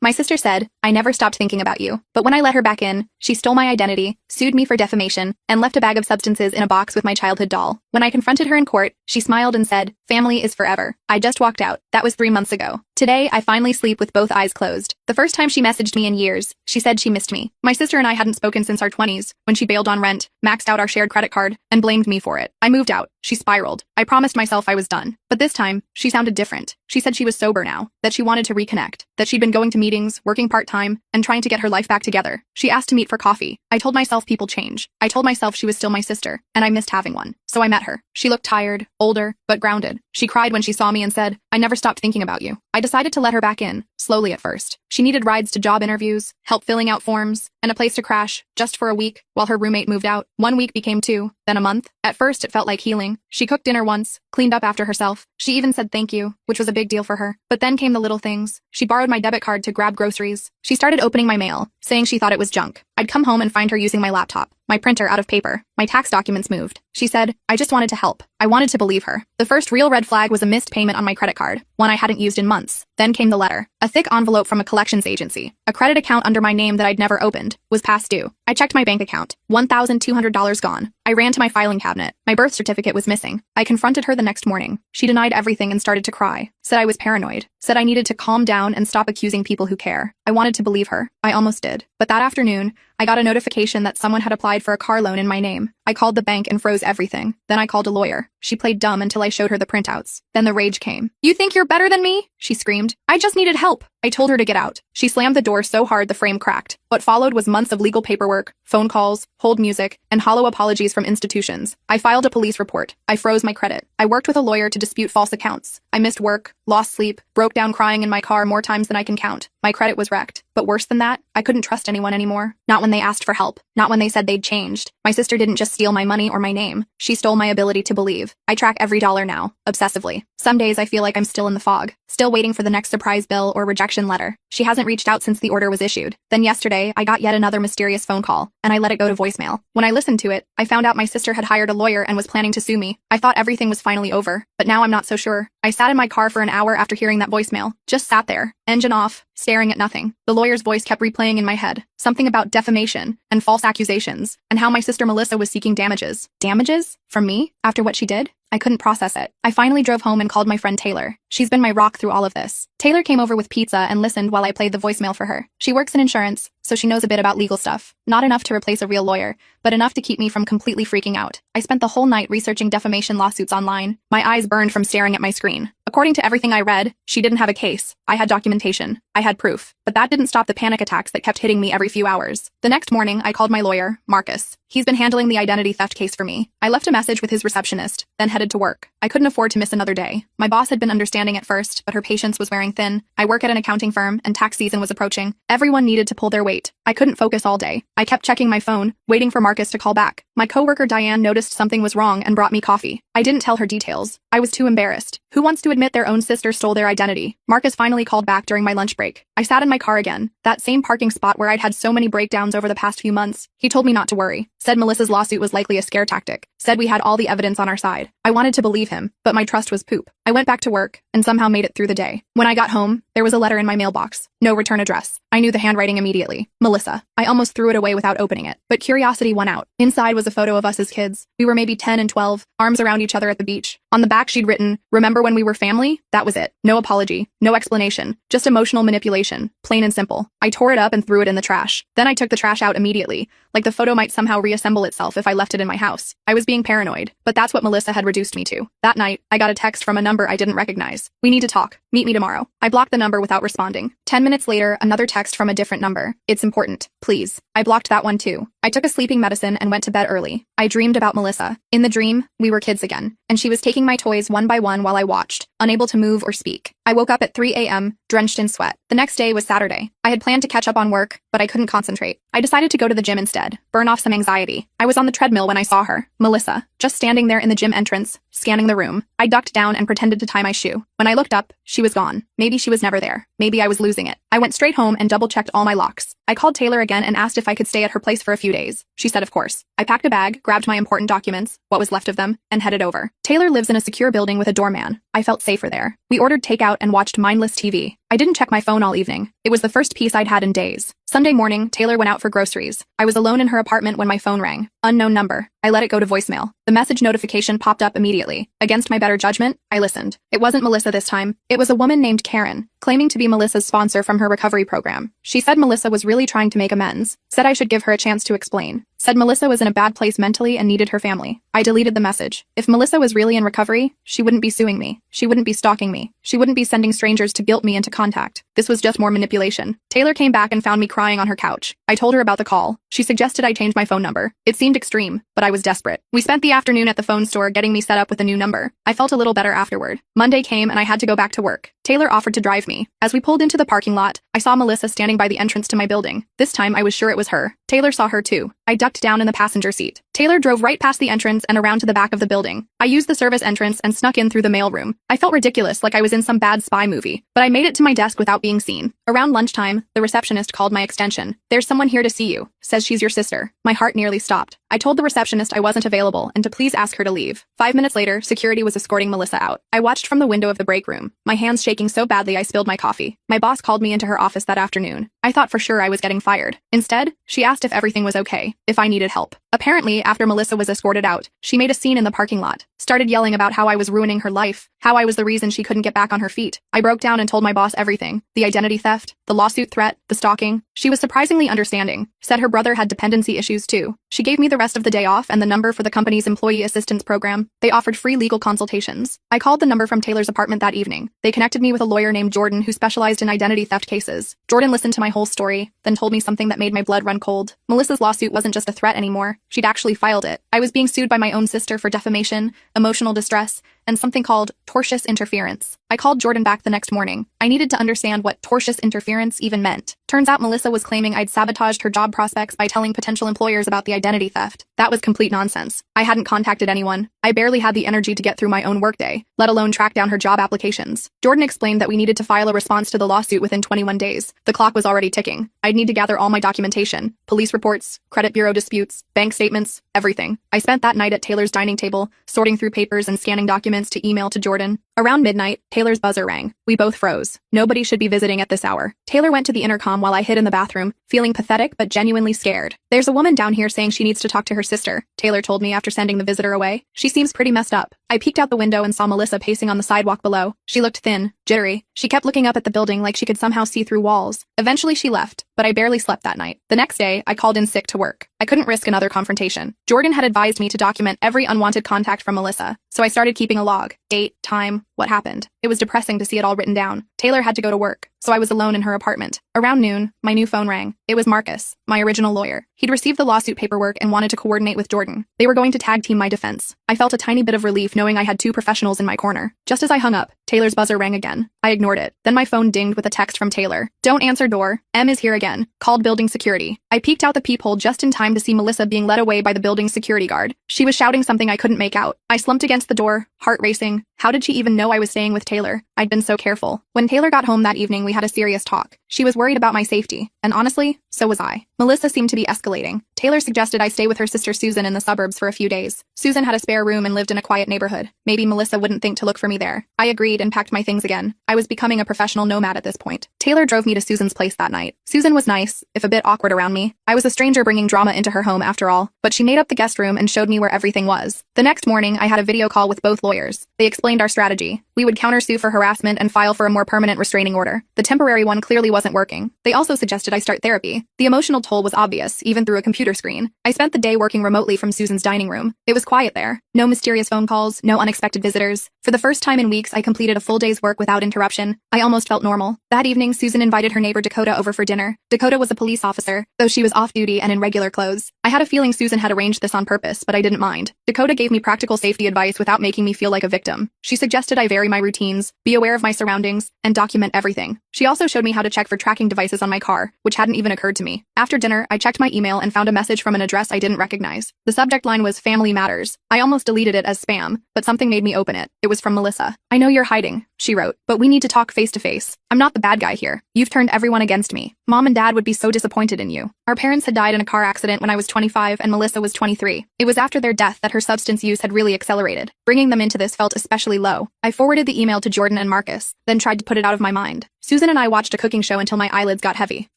My sister said, I never stopped thinking about you. But when I let her back in, she stole my identity, sued me for defamation, and left a bag of substances in a box with my childhood doll. When I confronted her in court, she smiled and said, family is forever. I just walked out. That was 3 months ago. Today, I finally sleep with both eyes closed. The first time she messaged me in years, she said she missed me. My sister and I hadn't spoken since our 20s, when she bailed on rent, maxed out our shared credit card, and blamed me for it. I moved out. She spiraled. I promised myself I was done. But this time, she sounded different. She said she was sober now, that she wanted to reconnect, that she'd been going to meetings, working part-time, and trying to get her life back together. She asked to meet for coffee. I told myself people change. I told myself she was still my sister, and I missed having one. So I met her. She looked tired, older, but grounded. She cried when she saw me and said, I never stopped thinking about you. I decided to let her back in, slowly at first. She needed rides to job interviews, help filling out forms, and a place to crash, just for a week, while her roommate moved out. 1 week became 2, then a month. At first, it felt like healing. She cooked dinner once, cleaned up after herself. She even said thank you, which was a big deal for her. But then came the little things. She borrowed my debit card to grab groceries. She started opening my mail, saying she thought it was junk. I'd come home and find her using my laptop, my printer out of paper. My tax documents moved. She said, I just wanted to help. I wanted to believe her. The first real red flag was a missed payment on my credit card, one I hadn't used in months. Then came the letter. A thick envelope from a collections agency. A credit account under my name that I'd never opened was past due. I checked my bank account. $1,200 gone. I ran to my filing cabinet. My birth certificate was missing. I confronted her the next morning. She denied everything and started to cry. Said I was paranoid. Said I needed to calm down and stop accusing people who care. I wanted to believe her. I almost did. But that afternoon, I got a notification that someone had applied for a car loan in my name. I called the bank and froze everything. Then I called a lawyer. She played dumb until I showed her the printouts. Then the rage came. You think you're better than me? She screamed. I just needed help. I told her to get out. She slammed the door so hard the frame cracked. What followed was months of legal paperwork, phone calls, hold music, and hollow apologies from institutions. I filed a police report. I froze my credit. I worked with a lawyer to dispute false accounts. I missed work, lost sleep, broke down crying in my car more times than I can count. My credit was wrecked. But worse than that, I couldn't trust anyone anymore. Not when they asked for help. Not when they said they'd changed. My sister didn't just steal my money or my name. She stole my ability to believe. I track every dollar now, obsessively. Some days I feel like I'm still in the fog, still waiting for the next surprise bill or rejection letter. She hasn't reached out since the order was issued. Then yesterday, I got yet another mysterious phone call, and I let it go to voicemail. When I listened to it, I found out my sister had hired a lawyer and was planning to sue me. I thought everything was finally over, but now I'm not so sure. I sat in my car for an hour after hearing that voicemail. Just sat there, engine off, staring at nothing. The lawyer's voice kept replaying in my head. Something about defamation and false accusations, and how my sister Melissa was seeking damages. Damages? From me? After what she did? I couldn't process it. I finally drove home and called my friend Taylor. She's been my rock through all of this. Taylor came over with pizza and listened while I played the voicemail for her. She works in insurance, so she knows a bit about legal stuff. Not enough to replace a real lawyer, but enough to keep me from completely freaking out. I spent the whole night researching defamation lawsuits online. My eyes burned from staring at my screen. According to everything I read, she didn't have a case. I had documentation. I had proof. But that didn't stop the panic attacks that kept hitting me every few hours. The next morning, I called my lawyer, Marcus. He's been handling the identity theft case for me. I left a message with his receptionist, then headed to work. I couldn't afford to miss another day. My boss had been understanding at first, but her patience was wearing thin. I work at an accounting firm, and tax season was approaching. Everyone needed to pull their weight. I couldn't focus all day. I kept checking my phone, waiting for Marcus to call back. My coworker Diane noticed something was wrong and brought me coffee. I didn't tell her details. I was too embarrassed. Who wants to admit their own sister stole their identity? Marcus finally called back during my lunch break. I sat in my car again, that same parking spot where I'd had so many breakdowns over the past few months. He told me not to worry. Said Melissa's lawsuit was likely a scare tactic. Said we had all the evidence on our side. I wanted to believe him, but my trust was poop. I went back to work and somehow made it through the day. When I got home, there was a letter in my mailbox. No return address. I knew the handwriting immediately. Melissa. I almost threw it away without opening it, but curiosity won out. Inside was a photo of us as kids. We were maybe 10 and 12, arms around each other at the beach. On the back she'd written, "Remember when we were family?" That was it. No apology, no explanation, just emotional manipulation, plain and simple. I tore it up and threw it in the trash. Then I took the trash out immediately, like the photo might somehow reassemble itself if I left it in my house. I was being paranoid, but that's what Melissa had reduced me to. That night, I got a text from a number I didn't recognize. "We need to talk. Meet me tomorrow." I blocked the number without responding. 10 minutes later, another text from a different number. "It's important. Please." I blocked that one too. I took a sleeping medicine and went to bed early. I dreamed about Melissa. In the dream, we were kids again, and she was taking my toys one by one while I watched, unable to move or speak. I woke up at 3 a.m., drenched in sweat. The next day was Saturday. I had planned to catch up on work, but I couldn't concentrate. I decided to go to the gym instead, burn off some anxiety. I was on the treadmill when I saw her, Melissa, just standing there in the gym entrance, scanning the room. I ducked down and pretended to tie my shoe. When I looked up, she was gone. Maybe she was never there. Maybe I was losing it. I went straight home and double-checked all my locks. I called Taylor again and asked if I could stay at her place for a few days. She said of course. I packed a bag, grabbed my important documents, what was left of them, and headed over. Taylor lives in a secure building with a doorman. I felt safer there. We ordered takeout and watched mindless TV. I didn't check my phone all evening. It was the first peace I'd had in days. Sunday morning, Taylor went out for groceries. I was alone in her apartment when my phone rang. Unknown number. I let it go to voicemail. The message notification popped up immediately. Against my better judgment, I listened. It wasn't Melissa this time. It was a woman named Karen, claiming to be Melissa's sponsor from her recovery program. She said Melissa was really trying to make amends. Said I should give her a chance to explain. Said Melissa was in a bad place mentally and needed her family. I deleted the message. If Melissa was really in recovery, she wouldn't be suing me. She wouldn't be stalking me. She wouldn't be sending strangers to guilt me into contact. This was just more manipulation. Taylor came back and found me crying on her couch. I told her about the call. She suggested I change my phone number. It seemed extreme, but I was desperate. We spent the afternoon at the phone store getting me set up with a new number. I felt a little better afterward. Monday came and I had to go back to work. Taylor offered to drive me. As we pulled into the parking lot, I saw Melissa standing by the entrance to my building. This time I was sure it was her. Taylor saw her too. I ducked down in the passenger seat. Taylor drove right past the entrance and around to the back of the building. I used the service entrance and snuck in through the mailroom. I felt ridiculous, like I was in some bad spy movie, but I made it to my desk without being seen. Around lunchtime, the receptionist called my extension. "There's someone here to see you. Says she's your sister." My heart nearly stopped. I told the receptionist I wasn't available and to please ask her to leave. 5 minutes later, security was escorting Melissa out. I watched from the window of the break room, my hands shaking so badly I spilled my coffee. My boss called me into her office that afternoon. I thought for sure I was getting fired. Instead, she asked if everything was okay, if I needed help. Apparently, after Melissa was escorted out, she made a scene in the parking lot, started yelling about how I was ruining her life, how I was the reason she couldn't get back on her feet. I broke down and told my boss everything, the identity theft, the lawsuit threat, the stalking. She was surprisingly understanding, said her brother had dependency issues too. She gave me the rest of the day off and the number for the company's employee assistance program. They offered free legal consultations. I called the number from Taylor's apartment that evening. They connected me with a lawyer named Jordan who specialized in identity theft cases. Jordan listened to my whole story, then told me something that made my blood run cold. Melissa's lawsuit wasn't just a threat anymore. She'd actually filed it. I was being sued by my own sister for defamation, emotional distress, and something called tortious interference. I called Jordan back the next morning. I needed to understand what tortious interference even meant. Turns out Melissa was claiming I'd sabotaged her job prospects by telling potential employers about the identity theft. That was complete nonsense. I hadn't contacted anyone. I barely had the energy to get through my own workday, let alone track down her job applications. Jordan explained that we needed to file a response to the lawsuit within 21 days. The clock was already ticking. I'd need to gather all my documentation, police reports, credit bureau disputes, bank statements, everything. I spent that night at Taylor's dining table, sorting through papers and scanning documents to email to Jordan. Around midnight, Taylor's buzzer rang. We both froze. Nobody should be visiting at this hour. Taylor went to the intercom while I hid in the bathroom, feeling pathetic but genuinely scared. "There's a woman down here saying she needs to talk to her sister," Taylor told me after sending the visitor away. "She seems pretty messed up." I peeked out the window and saw Melissa pacing on the sidewalk below. She looked thin, jittery. She kept looking up at the building like she could somehow see through walls. Eventually she left, but I barely slept that night. The next day, I called in sick to work. I couldn't risk another confrontation. Jordan had advised me to document every unwanted contact from Melissa, so I started keeping a log. Date, time, what happened. It was depressing to see it all written down. Taylor had to go to work, so I was alone in her apartment. Around noon, my new phone rang. It was Marcus, my original lawyer. He'd received the lawsuit paperwork and wanted to coordinate with Jordan. They were going to tag team my defense. I felt a tiny bit of relief knowing I had two professionals in my corner. Just as I hung up, Taylor's buzzer rang again. I ignored it. Then my phone dinged with a text from Taylor. "Don't answer door. M is here again. Called building security." I peeked out the peephole just in time to see Melissa being led away by the building's security guard. She was shouting something I couldn't make out. I slumped against the door, heart racing. How did she even know I was staying with Taylor? I'd been so careful. When Taylor got home that evening, we had a serious talk. She was worried about my safety, and honestly, so was I. Melissa seemed to be escalating. Taylor suggested I stay with her sister Susan in the suburbs for a few days. Susan had a spare room and lived in a quiet neighborhood. Maybe Melissa wouldn't think to look for me there. I agreed and packed my things again. I was becoming a professional nomad at this point. Taylor drove me to Susan's place that night. Susan was nice, if a bit awkward around me. I was a stranger bringing drama into her home after all, but she made up the guest room and showed me where everything was. The next morning, I had a video call with both lawyers. They explained our strategy. We would countersue for harassment and file for a more permanent restraining order. The temporary one clearly wasn't working. They also suggested I start therapy. The emotional toll was obvious, even through a computer screen. I spent the day working remotely from Susan's dining room. It was quiet there. No mysterious phone calls, no unexpected visitors. For the first time in weeks, I completed a full day's work without interruption. I almost felt normal. That evening, Susan invited her neighbor Dakota over for dinner. Dakota was a police officer, though she was off-duty and in regular clothes. I had a feeling Susan had arranged this on purpose, but I didn't mind. Dakota gave me practical safety advice without making me feel like a victim. She suggested I vary my routines, be aware of my surroundings, and document everything. She also showed me how to check for tracking devices on my car, which hadn't even occurred to me. After dinner, I checked my email and found a message from an address I didn't recognize. The subject line was Family Matters. I almost deleted it as spam, but something made me open it. It was from Melissa. "I know you're hiding," she wrote, "but we need to talk face to face. I'm not the bad guy here. You've turned everyone against me. Mom and Dad would be so disappointed in you. Our parents had died in a car accident when I was 25 and Melissa was 23. It was after their death that her substance use had really accelerated. Bringing them into this felt especially low. I forwarded the email to Jordan and Marcus, then tried to put it out of my mind. Susan and I watched a cooking show until my eyelids got heavy.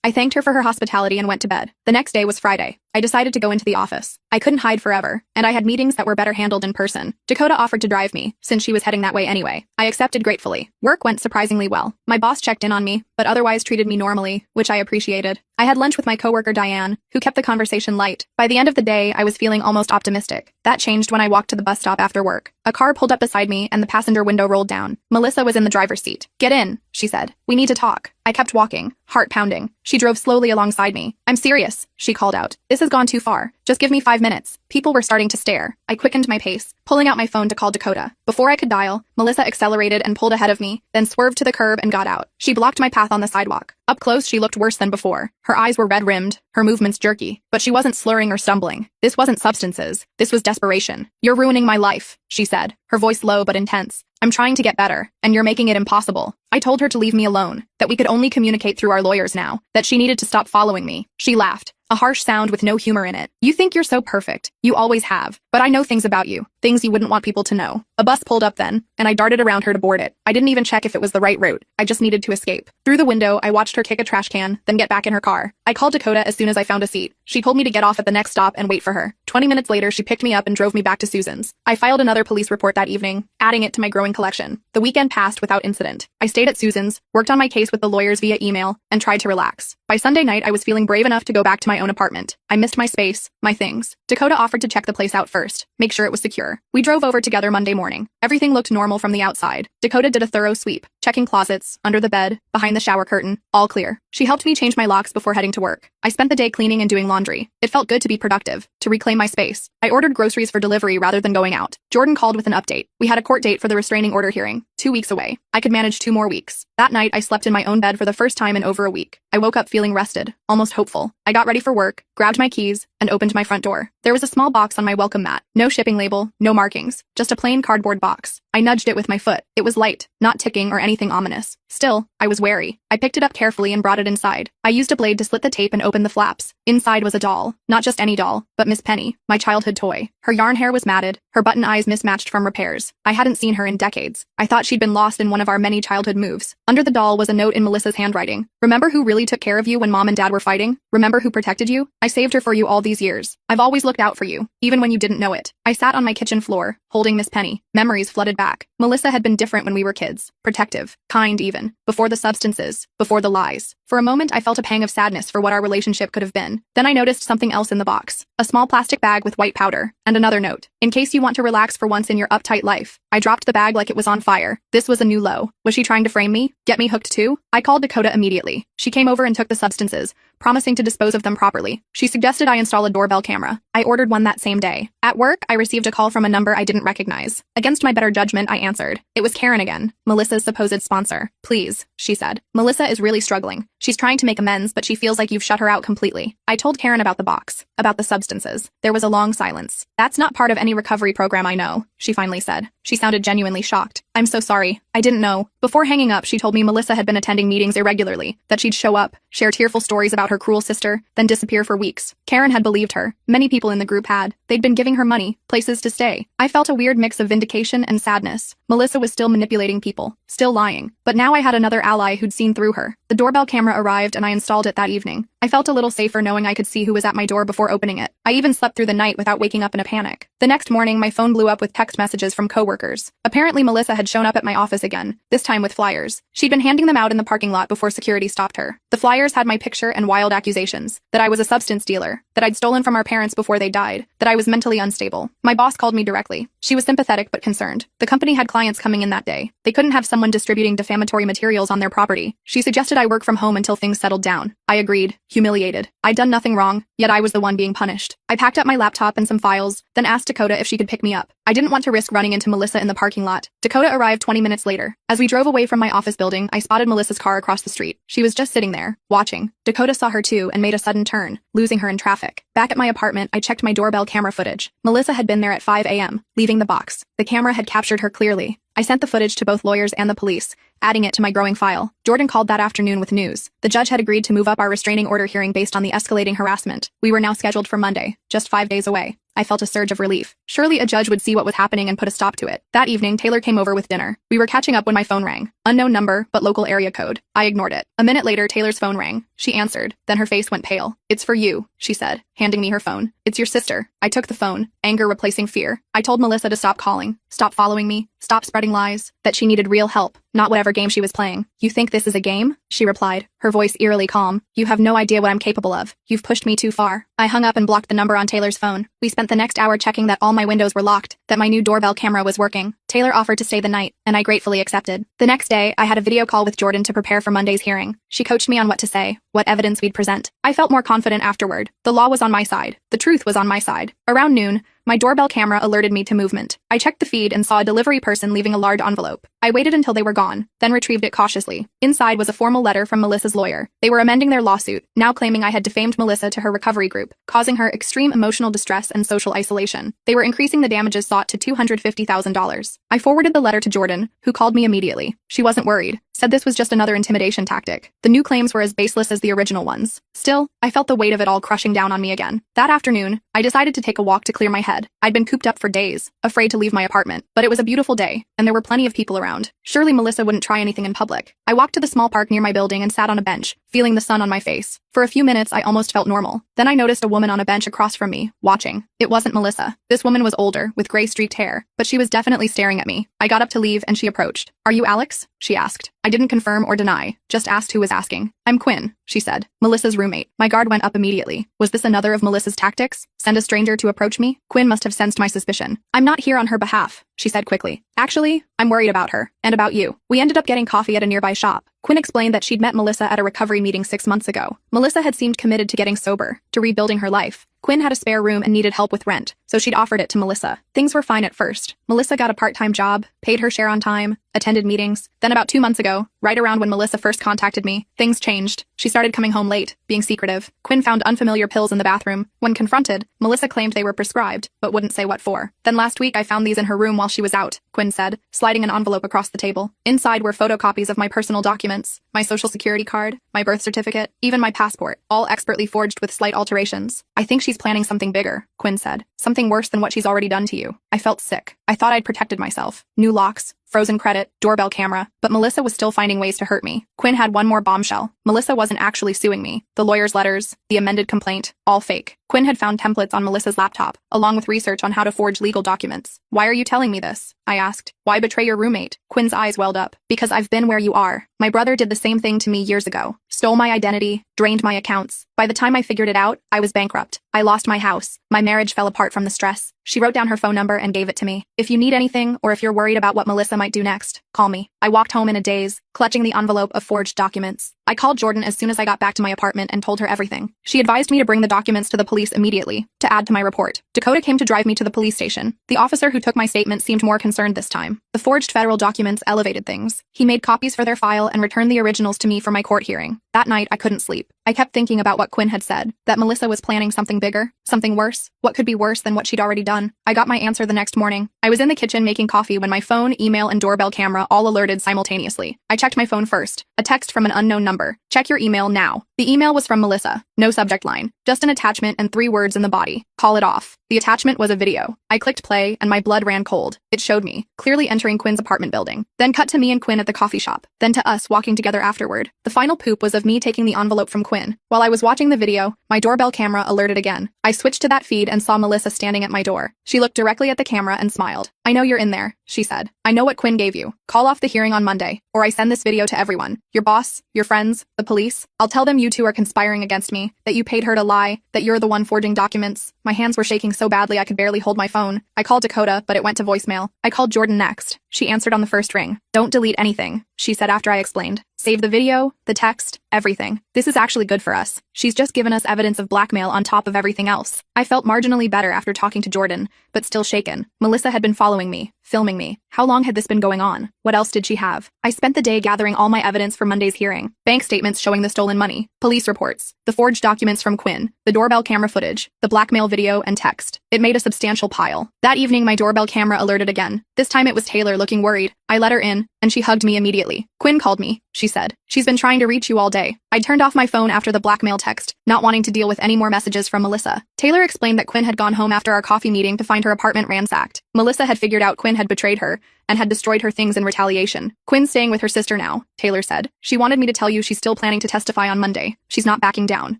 I thanked her for her hospitality and went to bed. The next day was Friday. I decided to go into the office. I couldn't hide forever, and I had meetings that were better handled in person. Dakota offered to drive me, since she was heading that way anyway. I accepted gratefully. Work went surprisingly well. My boss checked in on me, but otherwise treated me normally, which I appreciated. I had lunch with my coworker Diane, who kept the conversation light. By the end of the day, I was feeling almost optimistic. That changed when I walked to the bus stop after work. A car pulled up beside me and the passenger window rolled down. Melissa was in the driver's seat. "Get in," she said. "We need to talk." I kept walking, heart pounding. She drove slowly alongside me. "I'm serious," she called out. "This has gone too far. Just give me 5 minutes." People were starting to stare. I quickened my pace, pulling out my phone to call Dakota. Before I could dial, Melissa accelerated and pulled ahead of me, then swerved to the curb and got out. She blocked my path on the sidewalk. Up close, she looked worse than before. Her eyes were red-rimmed, her movements jerky, but she wasn't slurring or stumbling. This wasn't substances. This was desperation. "You're ruining my life," she said, her voice low but intense. "I'm trying to get better, and you're making it impossible." I told her to leave me alone, that we could only communicate through our lawyers now, that she needed to stop following me. She laughed, a harsh sound with no humor in it. "You think you're so perfect. You always have. But I know things about you, things you wouldn't want people to know." A bus pulled up then, and I darted around her to board it. I didn't even check if it was the right route. I just needed to escape. Through the window, I watched her kick a trash can, then get back in her car. I called Dakota as soon as I found a seat. She told me to get off at the next stop and wait for her. 20 minutes later, she picked me up and drove me back to Susan's. I filed another police report that evening, adding it to my growing collection. The weekend passed without incident. I stayed at Susan's, worked on my case with the lawyers via email, and tried to relax. By Sunday night, I was feeling brave enough to go back to my own apartment. I missed my space, my things. Dakota offered to check the place out first, make sure it was secure. We drove over together Monday morning. Everything looked normal from the outside. Dakota did a thorough sweep, checking closets, under the bed, behind the shower curtain, all clear. She helped me change my locks before heading to work. I spent the day cleaning and doing laundry. It felt good to be productive, to reclaim my space. I ordered groceries for delivery rather than going out. Jordan called with an update. We had a court date for the restraining order hearing, 2 weeks away. I could manage 2 more weeks. That night, I slept in my own bed for the first time in over a week. I woke up feeling rested, almost hopeful. I got ready for work, grabbed my keys, and opened my front door. There was a small box on my welcome mat. No shipping label, no markings, just a plain cardboard box. I nudged it with my foot. It was light, not ticking or anything ominous. Still, I was wary. I picked it up carefully and brought it inside. I used a blade to slit the tape and open the flaps. Inside was a doll. Not just any doll, but Miss Penny, my childhood toy. Her yarn hair was matted, her button eyes mismatched from repairs. I hadn't seen her in decades. I thought she'd been lost in one of our many childhood moves. Under the doll was a note in Melissa's handwriting. "Remember who really took care of you when Mom and Dad were fighting? Remember who protected you? I saved her for you all these years. I've always looked out for you, even when you didn't know it." I sat on my kitchen floor, holding Miss Penny. Memories flooded back. Melissa had been different when we were kids. Protective, kind even. Before the substances, before the lies. For a moment, I felt a pang of sadness for what our relationship could have been. Then I noticed something else in the box. A small plastic bag with white powder, and another note. "In case you want to relax for once in your uptight life." I dropped the bag like it was on fire. This was a new low. Was she trying to frame me? Get me hooked too? I called Dakota immediately. She came over and took the substances, promising to dispose of them properly. She suggested I install a doorbell camera. I ordered one that same day. At work, I received a call from a number I didn't recognize. Against my better judgment, I answered. It was Karen again, Melissa's supposed sponsor. "Please," she said. "Melissa is really struggling. She's trying to make amends, but she feels like you've shut her out completely." I told Karen about the box, about the substances. There was a long silence. "That's not part of any recovery program I know," she finally said. She sounded genuinely shocked. "I'm so sorry. I didn't know." Before hanging up, she told me Melissa had been attending meetings irregularly, that she'd show up, share tearful stories about her cruel sister, then disappear for weeks. Karen had believed her. Many people in the group had. They'd been giving her money, places to stay. I felt a weird mix of vindication and sadness. Melissa was still manipulating people, still lying. But now I had another ally who'd seen through her. The doorbell camera arrived and I installed it that evening. I felt a little safer knowing I could see who was at my door before opening it. I even slept through the night without waking up in a panic. The next morning, my phone blew up with text messages from coworkers. Apparently, Melissa had shown up at my office again, this time with flyers. She'd been handing them out in the parking lot before security stopped her. The flyers had my picture and wild accusations, that I was a substance dealer, that I'd stolen from our parents before they died, that I was mentally unstable. My boss called me directly. She was sympathetic but concerned. The company had clients coming in that day. They couldn't have someone distributing defamatory materials on their property. She suggested I work from home until things settled down. I agreed, humiliated. I'd done nothing wrong, yet I was the one being punished. I packed up my laptop and some files, then asked Dakota if she could pick me up. I didn't want to risk running into Melissa in the parking lot. Dakota arrived 20 minutes later. As we drove away from my office building, I spotted Melissa's car across the street. She was just sitting there, watching. Dakota saw her too and made a sudden turn, losing her in traffic. Back at my apartment, I checked my doorbell camera footage. Melissa had been there at 5 a.m., leaving the box. The camera had captured her clearly. I sent the footage to both lawyers and the police, adding it to my growing file. Jordan called that afternoon with news. The judge had agreed to move up our restraining order hearing based on the escalating harassment. We were now scheduled for Monday, just 5 days away. I felt a surge of relief. Surely a judge would see what was happening and put a stop to it. That evening, Taylor came over with dinner. We were catching up when my phone rang. Unknown number, but local area code. I ignored it. A minute later, Taylor's phone rang. She answered. Then her face went pale. "It's for you," she said, handing me her phone. "It's your sister." I took the phone, anger replacing fear. I told Melissa to stop calling, stop following me, stop spreading lies, that she needed real help, not whatever game she was playing. "You think this is a game?" she replied, her voice eerily calm. "You have no idea what I'm capable of. You've pushed me too far." I hung up and blocked the number on Taylor's phone. We spent the next hour checking that all my windows were locked, that my new doorbell camera was working. Taylor offered to stay the night, and I gratefully accepted. The next day, I had a video call with Jordan to prepare for Monday's hearing. She coached me on what to say, what evidence we'd present. I felt more confident afterward. The law was on my side. The truth was on my side. Around noon, my doorbell camera alerted me to movement. I checked the feed and saw a delivery person leaving a large envelope. I waited until they were gone, then retrieved it cautiously. Inside was a formal letter from Melissa's lawyer. They were amending their lawsuit, now claiming I had defamed Melissa to her recovery group, causing her extreme emotional distress and social isolation. They were increasing the damages sought to $250,000. I forwarded the letter to Jordan, who called me immediately. She wasn't worried, said this was just another intimidation tactic. The new claims were as baseless as the original ones. Still, I felt the weight of it all crushing down on me again. That afternoon, I decided to take a walk to clear my head. I'd been cooped up for days, afraid to leave my apartment, but it was a beautiful day, and there were plenty of people around. Surely Melissa wouldn't try anything in public. I walked to the small park near my building and sat on a bench, feeling the sun on my face. For a few minutes, I almost felt normal. Then I noticed a woman on a bench across from me, watching. It wasn't Melissa. This woman was older, with gray-streaked hair, but she was definitely staring at me. I got up to leave and she approached. "Are you Alex?" she asked. I didn't confirm or deny, just asked who was asking. "I'm Quinn," she said, Melissa's roommate. My guard went up immediately. Was this another of Melissa's tactics? Send a stranger to approach me? Quinn must have sensed my suspicion. "I'm not here on her behalf," she said quickly. "Actually, I'm worried about her, and about you. We ended up getting coffee at a nearby shop." Quinn explained that she'd met Melissa at a recovery meeting 6 months ago. Melissa had seemed committed to getting sober, to rebuilding her life. Quinn had a spare room and needed help with rent, so she'd offered it to Melissa. Things were fine at first. Melissa got a part-time job, paid her share on time, attended meetings. Then about 2 months ago, right around when Melissa first contacted me, things changed. She started coming home late, being secretive. Quinn found unfamiliar pills in the bathroom. When confronted, Melissa claimed they were prescribed, but wouldn't say what for. "Then last week I found these in her room while she was out," Quinn said, sliding an envelope across the table. Inside were photocopies of my personal documents, my social security card, my birth certificate, even my passport, all expertly forged with slight alterations. "I think she's planning something bigger," Quinn said. "Something worse than what she's already done to you." I felt sick. I thought I'd protected myself. New locks, frozen credit, doorbell camera, but Melissa was still finding ways to hurt me. Quinn had one more bombshell. Melissa wasn't actually suing me. The lawyer's letters, the amended complaint, all fake. Quinn had found templates on Melissa's laptop, along with research on how to forge legal documents. "Why are you telling me this?" I asked. "Why betray your roommate?" Quinn's eyes welled up. "Because I've been where you are. My brother did the same thing to me years ago. Stole my identity, drained my accounts. By the time I figured it out, I was bankrupt. I lost my house. My marriage fell apart from the stress." She wrote down her phone number and gave it to me. "If you need anything, or if you're worried about what Melissa might do next, call me." I walked home in a daze, clutching the envelope of forged documents. I called Jordan as soon as I got back to my apartment and told her everything. She advised me to bring the documents to the police immediately, to add to my report. Dakota came to drive me to the police station. The officer who took my statement seemed more concerned this time. The forged federal documents elevated things. He made copies for their file and returned the originals to me for my court hearing. That night, I couldn't sleep. I kept thinking about what Quinn had said, that Melissa was planning something bigger, something worse. What could be worse than what she'd already done? I got my answer the next morning. I was in the kitchen making coffee when my phone, email, and doorbell camera all alerted simultaneously. I checked my phone first. A text from an unknown number. "Check your email now." The email was from Melissa. No subject line. Just an attachment and 3 words in the body. "Call it off." The attachment was a video. I clicked play and my blood ran cold. It showed me, clearly entering Quinn's apartment building. Then cut to me and Quinn at the coffee shop. Then to us walking together afterward. The final poop was of me taking the envelope from Quinn. While I was watching the video, my doorbell camera alerted again. I switched to that feed and saw Melissa standing at my door. She looked directly at the camera and smiled. "I know you're in there," she said. "I know what Quinn gave you. Call off the hearing on Monday, or I send this video to everyone. Your boss, your friends, the police. I'll tell them you two are conspiring against me, that you paid her to lie, that you're the one forging documents." My hands were shaking so badly I could barely hold my phone. I called Dakota, but it went to voicemail. I called Jordan next. She answered on the first ring. "Don't delete anything," she said after I explained. "Save the video, the text, everything. This is actually good for us. She's just given us evidence of blackmail on top of everything else." I felt marginally better after talking to Jordan, but still shaken. Melissa had been following me, filming me. How long had this been going on? What else did she have? I spent the day gathering all my evidence for Monday's hearing. Bank statements showing the stolen money, police reports, the forged documents from Quinn, the doorbell camera footage, the blackmail video and text. It made a substantial pile. That evening, my doorbell camera alerted again. This time it was Taylor looking worried. I I let her in, and she hugged me immediately. Quinn called me, she said. She's been trying to reach you all day. I turned off my phone after the blackmail text, not wanting to deal with any more messages from Melissa. Taylor explained that Quinn had gone home after our coffee meeting to find her apartment ransacked. Melissa had figured out Quinn had betrayed her and had destroyed her things in retaliation. Quinn's staying with her sister now, Taylor said. She wanted me to tell you she's still planning to testify on Monday. She's not backing down.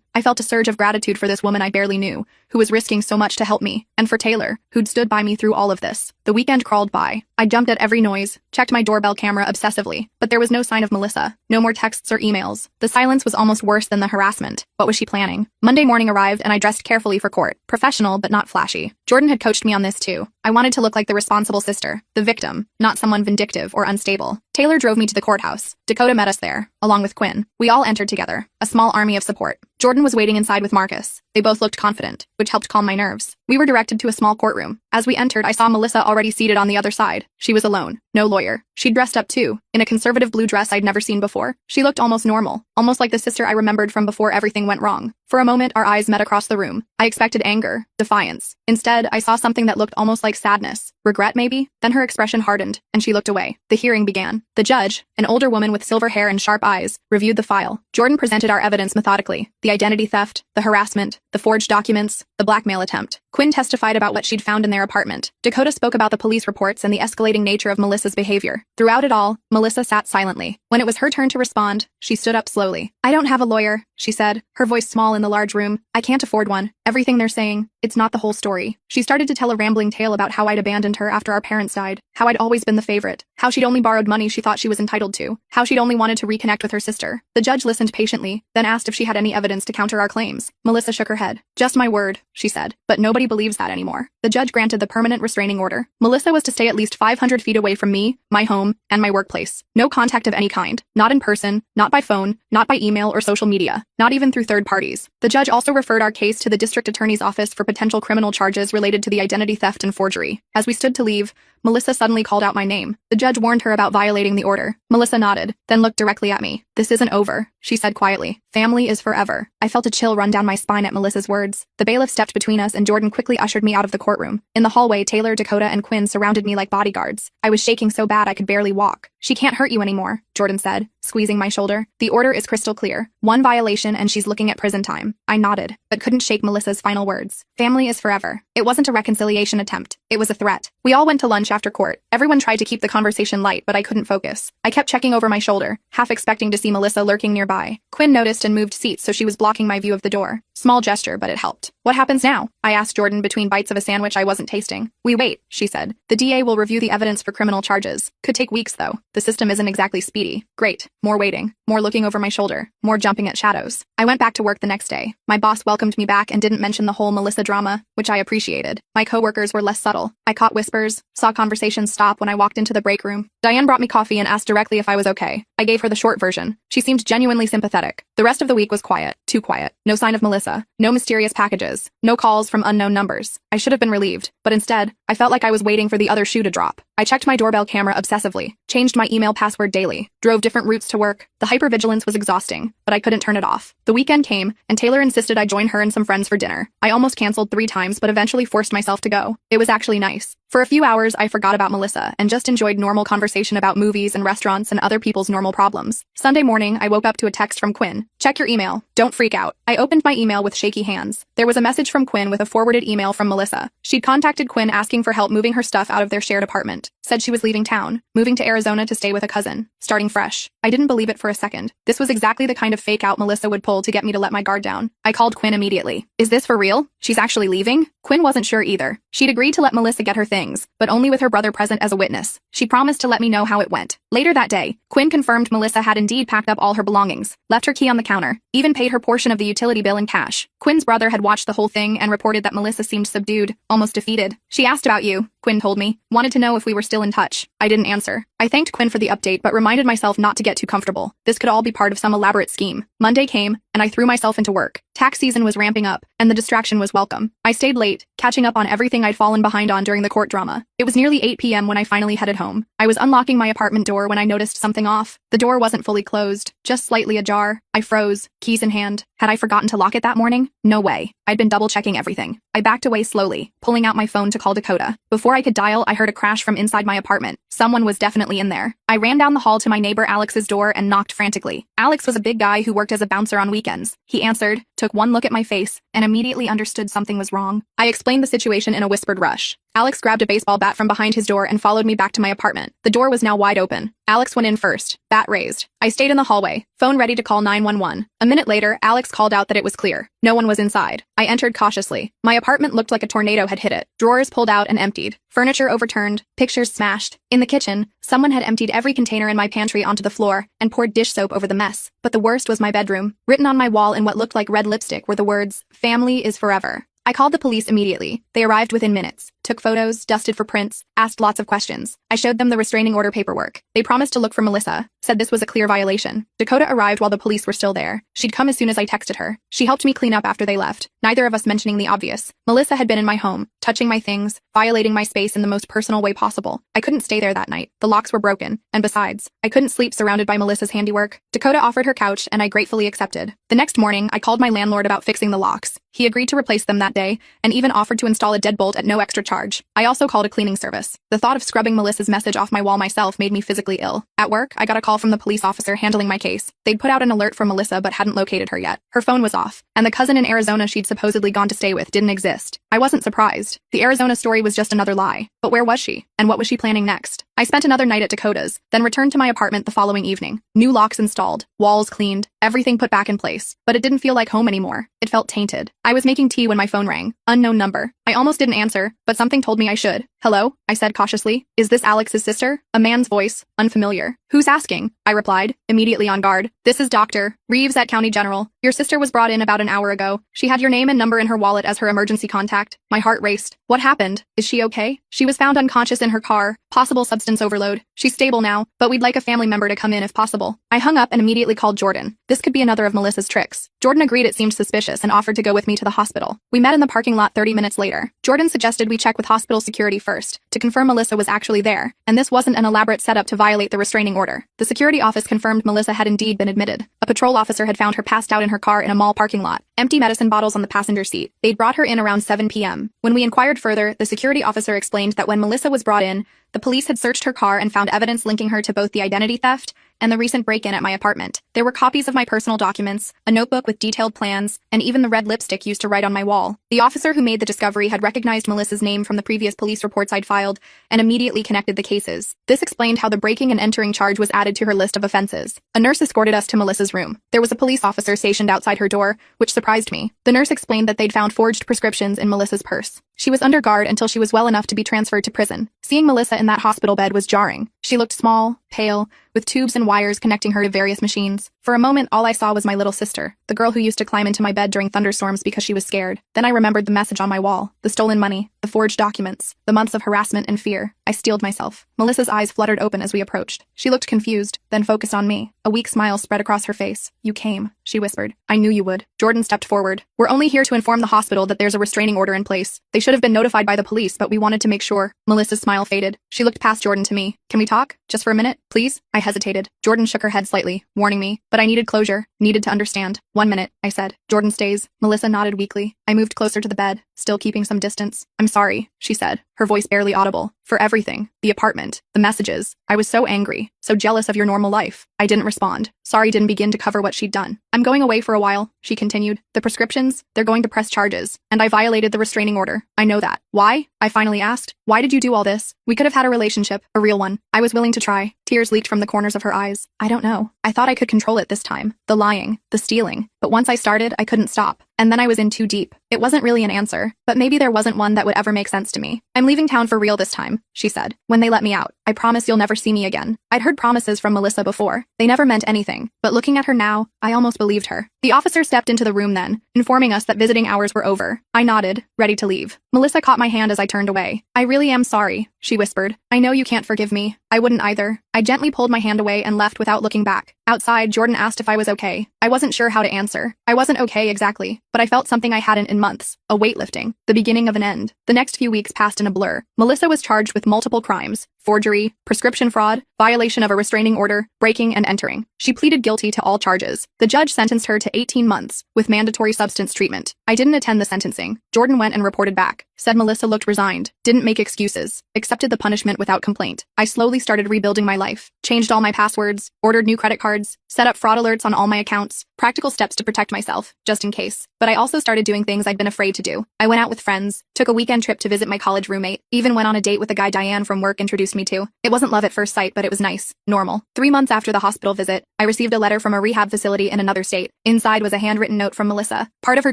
I felt a surge of gratitude for this woman I barely knew, who was risking so much to help me, and for Taylor, who'd stood by me through all of this. The weekend crawled by. I jumped at every noise, checked my doorbell camera obsessively, but there was no sign of Melissa. No more texts or emails. The silence was almost worse than the harassment. What was she planning? Monday morning arrived and I dressed carefully for court. Professional, but not flashy. Jordan had coached me on this too. I wanted to look like the responsible sister, the victim, not someone vindictive or unstable. Taylor drove me to the courthouse. Dakota met us there, along with Quinn. We all entered together, a small army of support. Jordan was waiting inside with Marcus. They both looked confident, which helped calm my nerves. We were directed to a small courtroom. As we entered, I saw Melissa already seated on the other side. She was alone. No lawyer. She'd dressed up too, in a conservative blue dress I'd never seen before. She looked almost normal, almost like the sister I remembered from before everything went wrong. For a moment, our eyes met across the room. I expected anger, defiance. Instead, I saw something that looked almost like sadness. Regret, maybe? Then her expression hardened, and she looked away. The hearing began. The judge, an older woman with silver hair and sharp eyes, reviewed the file. Jordan presented our evidence methodically. The identity theft, the harassment, the forged documents, the blackmail attempt. Quinn testified about what she'd found in their apartment. Dakota spoke about the police reports and the escalating nature of Melissa's behavior. Throughout it all, Melissa sat silently. When it was her turn to respond, she stood up slowly. I don't have a lawyer, she said, her voice small in the large room. I can't afford one. Everything they're saying, it's not the whole story. She started to tell a rambling tale about how I'd abandoned her after our parents died, how I'd always been the favorite, how she'd only borrowed money she thought she was entitled to, how she'd only wanted to reconnect with her sister. The judge listened patiently, then asked if she had any evidence to counter our claims. Melissa shook her head. Just my word, she said, but nobody believes that anymore. The judge granted the permanent restraining order. Melissa was to stay at least 500 feet away from me, my home, and my workplace. No contact of any kind. Not in person, not by phone, not by email or social media, not even through third parties. The judge also referred our case to the district attorney's office for potential criminal charges related to the identity theft and forgery. As we stood to leave, Melissa suddenly called out my name. The judge warned her about violating the order. Melissa nodded, then looked directly at me. This isn't over, she said quietly. Family is forever. I felt a chill run down my spine at Melissa's words. The bailiff stepped between us and Jordan quickly ushered me out of the courtroom. In the hallway, Taylor, Dakota, and Quinn surrounded me like bodyguards. I was shaking so bad I could barely walk. She can't hurt you anymore, Jordan said, squeezing my shoulder. The order is crystal clear. One violation and she's looking at prison time. I nodded, but couldn't shake Melissa's final words. Family is forever. It wasn't a reconciliation attempt. It was a threat. We all went to lunch after court. Everyone tried to keep the conversation light, but I couldn't focus. I kept checking over my shoulder, half expecting to see Melissa lurking nearby. Quinn noticed and moved seats so she was blocking my view of the door. Small gesture, but it helped. What happens now? I asked Jordan between bites of a sandwich I wasn't tasting. We wait, she said. The DA will review the evidence for criminal charges. Could take weeks, though. The system isn't exactly speedy. Great. More waiting. More looking over my shoulder. More jumping at shadows. I went back to work the next day. My boss welcomed me back and didn't mention the whole Melissa drama, which I appreciated. My coworkers were less subtle. I caught whispers, saw conversations stop when I walked into the break room. Diane brought me coffee and asked directly if I was okay. I gave her the short version. She seemed genuinely sympathetic. The rest of the week was quiet. Too quiet. No sign of Melissa. No mysterious packages. No calls from unknown numbers. I should have been relieved, but instead, I felt like I was waiting for the other shoe to drop. I checked my doorbell camera obsessively, changed my email password daily, drove different routes to work. The hypervigilance was exhausting, but I couldn't turn it off. The weekend came, and Taylor insisted I join her and some friends for dinner. I almost canceled 3 times, but eventually forced myself to go. It was actually nice. For a few hours, I forgot about Melissa and just enjoyed normal conversation about movies and restaurants and other people's normal problems. Sunday morning, I woke up to a text from Quinn. Check your email. Don't freak out. I opened my email with shaky hands. There was a message from Quinn with a forwarded email from Melissa. She'd contacted Quinn asking for help moving her stuff out of their shared apartment. Said she was leaving town, moving to Arizona to stay with a cousin, starting fresh. I didn't believe it for a second. This was exactly the kind of fake out Melissa would pull to get me to let my guard down. I called Quinn immediately. Is this for real? She's actually leaving? Quinn wasn't sure either. She'd agreed to let Melissa get her things, but only with her brother present as a witness. She promised to let me know how it went. Later that day, Quinn confirmed Melissa had indeed packed up all her belongings, left her key on the counter, even paid her portion of the utility bill in cash. Quinn's brother had watched the whole thing and reported that Melissa seemed subdued, almost defeated. She asked about you, Quinn told me, wanted to know if we were still in touch. I didn't answer. I thanked Quinn for the update but reminded myself not to get too comfortable. This could all be part of some elaborate scheme. Monday came, and I threw myself into work. Tax season was ramping up, and the distraction was welcome. I stayed late, catching up on everything I'd fallen behind on during the court drama. It was nearly 8 p.m. when I finally headed home. I was unlocking my apartment door when I noticed something off. The door wasn't fully closed, just slightly ajar. I froze, keys in hand. Had I forgotten to lock it that morning? No way. I'd been double-checking everything. I backed away slowly, pulling out my phone to call Dakota. Before I could dial, I heard a crash from inside my apartment. Someone was definitely in there. I ran down the hall to my neighbor Alex's door and knocked frantically. Alex was a big guy who worked as a bouncer on weekends. He answered, took one look at my face, and immediately understood something was wrong. I explained the situation in a whispered rush. Alex grabbed a baseball bat from behind his door and followed me back to my apartment. The door was now wide open. Alex went in first, bat raised. I stayed in the hallway, phone ready to call 911. A minute later, Alex called out that it was clear. No one was inside. I entered cautiously. My apartment looked like a tornado had hit it. Drawers pulled out and emptied. Furniture overturned. Pictures smashed. In the kitchen, someone had emptied every container in my pantry onto the floor and poured dish soap over the mess. But the worst was my bedroom. Written on my wall in what looked like red lipstick were the words, "Family is forever." I called the police immediately. They arrived within minutes, took photos, dusted for prints, asked lots of questions. I showed them the restraining order paperwork. They promised to look for Melissa, said this was a clear violation. Dakota arrived while the police were still there. She'd come as soon as I texted her. She helped me clean up after they left, neither of us mentioning the obvious. Melissa had been in my home, touching my things, violating my space in the most personal way possible. I couldn't stay there that night. The locks were broken, and besides, I couldn't sleep surrounded by Melissa's handiwork. Dakota offered her couch, and I gratefully accepted. The next morning, I called my landlord about fixing the locks. He agreed to replace them that day, and even offered to install a deadbolt at no extra charge. I also called a cleaning service. The thought of scrubbing Melissa's message off my wall myself made me physically ill. At work, I got a call from the police officer handling my case. They'd put out an alert for Melissa but hadn't located her yet. Her phone was off, and the cousin in Arizona she'd supposedly gone to stay with didn't exist. I wasn't surprised. The Arizona story was just another lie. But where was she? And what was she planning next? I spent another night at Dakota's, then returned to my apartment the following evening. New locks installed, walls cleaned, everything put back in place. But it didn't feel like home anymore. It felt tainted. I was making tea when my phone rang. Unknown number. I almost didn't answer, but something told me I should. "Hello?" I said cautiously. "Is this Alex's sister?" A man's voice, unfamiliar. "Who's asking?" I replied, immediately on guard. "This is Dr. Reeves at County General. Your sister was brought in about an hour ago. She had your name and number in her wallet as her emergency contact." My heart raced. What happened? Is she okay? She was found unconscious in her car. Possible substance overload. She's stable now, but we'd like a family member to come in if possible. I hung up and immediately called Jordan. This could be another of Melissa's tricks. Jordan agreed it seemed suspicious and offered to go with me to the hospital. We met in the parking lot 30 minutes later. Jordan suggested we check with hospital security first, to confirm Melissa was actually there, and this wasn't an elaborate setup to violate the restraining order. The security office confirmed Melissa had indeed been admitted. A patrol officer had found her passed out in her car in a mall parking lot, empty medicine bottles on the passenger seat. They'd brought her in around 7 p.m. When we inquired further, the security officer explained that when Melissa was brought in, the police had searched her car and found evidence linking her to both the identity theft and the recent break-in at my apartment. There were copies of my personal documents, a notebook with detailed plans, and even the red lipstick used to write on my wall. The officer who made the discovery had recognized Melissa's name from the previous police reports I'd filed and immediately connected the cases. This explained how the breaking and entering charge was added to her list of offenses. A nurse escorted us to Melissa's room. There was a police officer stationed outside her door, which surprised me. The nurse explained that they'd found forged prescriptions in Melissa's purse. She was under guard until she was well enough to be transferred to prison. Seeing Melissa in that hospital bed was jarring. She looked small, pale, with tubes and wires connecting her to various machines. For a moment, all I saw was my little sister, the girl who used to climb into my bed during thunderstorms because she was scared. Then I remembered the message on my wall, the stolen money, the forged documents, the months of harassment and fear. I steeled myself. Melissa's eyes fluttered open as we approached. She looked confused, then focused on me. A weak smile spread across her face. "You came," she whispered. "I knew you would." Jordan stepped forward. "We're only here to inform the hospital that there's a restraining order in place. They should have been notified by the police, but we wanted to make sure." Melissa's smile faded. She looked past Jordan to me. "Can we talk? Just for a minute, please?" I hesitated. Jordan shook her head slightly, warning me, but I needed closure, needed to understand. "1 minute," I said. "Jordan stays." Melissa nodded weakly. I moved closer to the bed, still keeping some distance. "I'm sorry," she said, her voice barely audible. "For everything. The apartment. The messages. I was so angry, so jealous of your normal life." I didn't respond. Sorry didn't begin to cover what she'd done. "I'm going away for a while," she continued. "The prescriptions, they're going to press charges, and I violated the restraining order. I know that." "Why?" I finally asked. "Why did you do all this? We could have had a relationship, a real one." I was willing to try. Tears leaked from the corners of her eyes. "I don't know. I thought I could control it this time. The lying, the stealing. But once I started, I couldn't stop. And then I was in too deep. It wasn't really an answer, but maybe there wasn't one that would ever make sense to me. "I'm leaving town for real this time," she said, "when they let me out. I promise you'll never see me again." I'd heard promises from Melissa before. They never meant anything, but looking at her now, I almost believed her. The officer stepped into the room then, informing us that visiting hours were over. I nodded, ready to leave. Melissa caught my hand as I turned away. "I really am sorry," she whispered. "I know you can't forgive me. I wouldn't either." I gently pulled my hand away and left without looking back. Outside, Jordan asked if I was okay. I wasn't sure how to answer. I wasn't okay exactly, but I felt something I hadn't in months. A weightlifting. The beginning of an end. The next few weeks passed in a blur. Melissa was charged with multiple crimes. forgery, prescription fraud, violation of a restraining order, breaking and entering. She pleaded guilty to all charges. The judge sentenced her to 18 months, with mandatory substance treatment. I didn't attend the sentencing. Jordan went and reported back. Said Melissa looked resigned, didn't make excuses, accepted the punishment without complaint. I slowly started rebuilding my life, changed all my passwords, ordered new credit cards, set up fraud alerts on all my accounts, practical steps to protect myself, just in case. But I also started doing things I'd been afraid to do. I went out with friends, took a weekend trip to visit my college roommate, even went on a date with a guy Diane from work introduced me to. It wasn't love at first sight, but it was nice, normal. 3 months after the hospital visit, I received a letter from a rehab facility in another state. Inside was a handwritten note from Melissa, part of her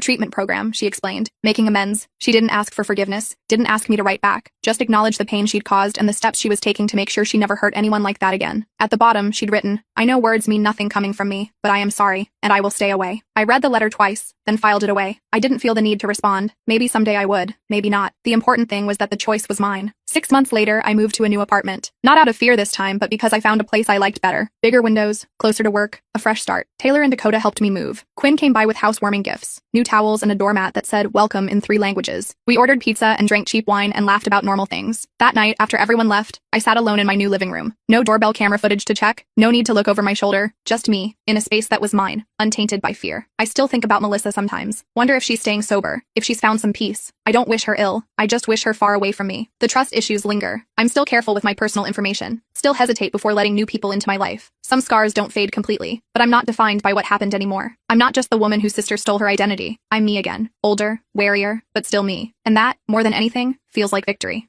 treatment program, she explained, making amends. She didn't ask for forgiveness, didn't ask me to write back, just acknowledge the pain she'd caused and the steps she was taking to make sure she never hurt anyone like that again. At the bottom, she'd written, I know words mean nothing coming from me, but I am sorry, and I will stay away. I read the letter twice, then filed it away. I didn't feel the need to respond. Maybe someday I would, maybe not. The important thing was that the choice was mine. 6 months later, I moved to a new apartment. Not out of fear this time, but because I found a place I liked better. Bigger windows, closer to work, a fresh start. Taylor and Dakota helped me move. Quinn came by with housewarming gifts, new towels and a doormat that said welcome in 3 languages. We ordered pizza and drank cheap wine and laughed about normal things. That night, after everyone left, I sat alone in my new living room. No doorbell camera footage to check, no need to look over my shoulder, just me, in a space that was mine, untainted by fear. I still think about Melissa sometimes. Wonder if she's staying sober, if she's found some peace. I don't wish her ill, I just wish her far away from me. The trust issues linger. I'm still careful with my personal information, still hesitate before letting new people into my life. Some scars don't fade completely, but I'm not defined by what happened anymore. I'm not just the woman whose sister stole her identity. I'm me again. Older, warier, but still me. And that, more than anything, feels like victory.